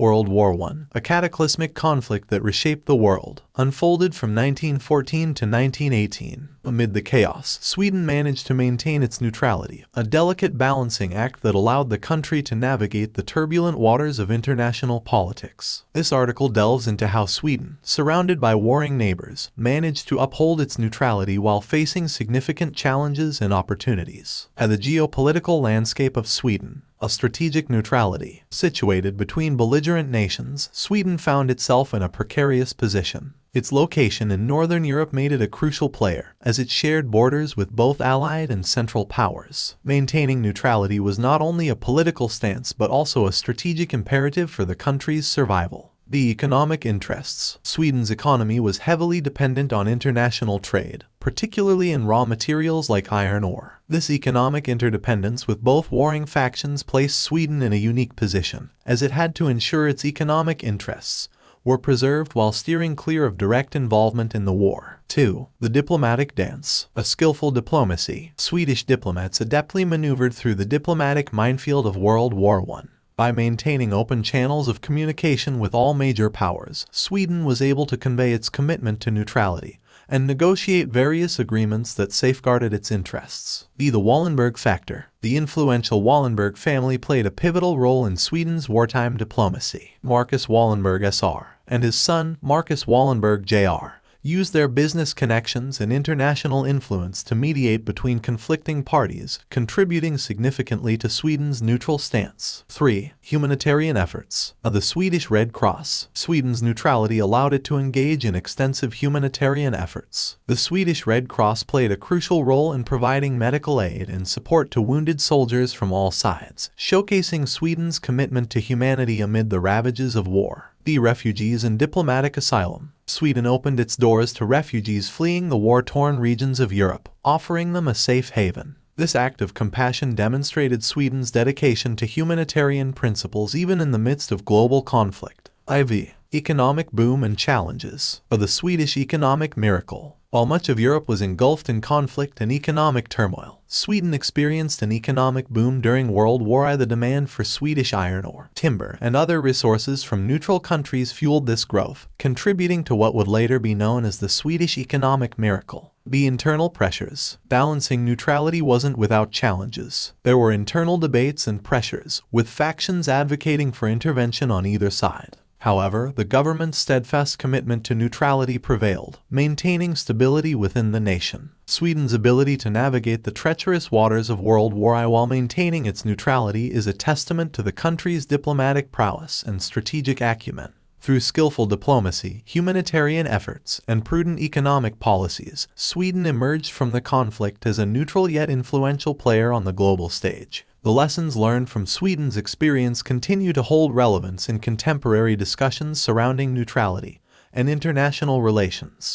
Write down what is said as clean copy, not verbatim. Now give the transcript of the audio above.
World War I, a cataclysmic conflict that reshaped the world, unfolded from 1914 to 1918. Amid the chaos, Sweden managed to maintain its neutrality, a delicate balancing act that allowed the country to navigate the turbulent waters of international politics. This article delves into how Sweden, surrounded by warring neighbors, managed to uphold its neutrality while facing significant challenges and opportunities. At the geopolitical landscape of Sweden, a strategic neutrality. Situated between belligerent nations, Sweden found itself in a precarious position. Its location in Northern Europe made it a crucial player, as it shared borders with both Allied and Central powers. Maintaining neutrality was not only a political stance but also a strategic imperative for the country's survival. The economic interests. Sweden's economy was heavily dependent on international trade, particularly in raw materials like iron ore. This economic interdependence with both warring factions placed Sweden in a unique position, as it had to ensure its economic interests were preserved while steering clear of direct involvement in the war. 2. The diplomatic dance. A skillful diplomacy. Swedish diplomats adeptly maneuvered through the diplomatic minefield of World War I. By maintaining open channels of communication with all major powers, Sweden was able to convey its commitment to neutrality and negotiate various agreements that safeguarded its interests. The Wallenberg factor. The influential Wallenberg family played a pivotal role in Sweden's wartime diplomacy. Marcus Wallenberg SR and his son, Marcus Wallenberg Jr., used their business connections and international influence to mediate between conflicting parties, contributing significantly to Sweden's neutral stance. 3. Humanitarian efforts. The Swedish Red Cross. Sweden's neutrality allowed it to engage in extensive humanitarian efforts. The Swedish Red Cross played a crucial role in providing medical aid and support to wounded soldiers from all sides, showcasing Sweden's commitment to humanity amid the ravages of war. The refugees and diplomatic asylum. Sweden opened its doors to refugees fleeing the war-torn regions of Europe, offering them a safe haven. This act of compassion demonstrated Sweden's dedication to humanitarian principles even in the midst of global conflict. IV. Economic boom and challenges. The Swedish economic miracle. While much of Europe was engulfed in conflict and economic turmoil, Sweden experienced an economic boom during World War I. The demand for Swedish iron ore, timber, and other resources from neutral countries fueled this growth, contributing to what would later be known as the Swedish economic miracle. The internal pressures. Balancing neutrality wasn't without challenges. There were internal debates and pressures, with factions advocating for intervention on either side. However, the government's steadfast commitment to neutrality prevailed, maintaining stability within the nation. Sweden's ability to navigate the treacherous waters of World War I while maintaining its neutrality is a testament to the country's diplomatic prowess and strategic acumen. Through skillful diplomacy, humanitarian efforts, and prudent economic policies, Sweden emerged from the conflict as a neutral yet influential player on the global stage. The lessons learned from Sweden's experience continue to hold relevance in contemporary discussions surrounding neutrality and international relations.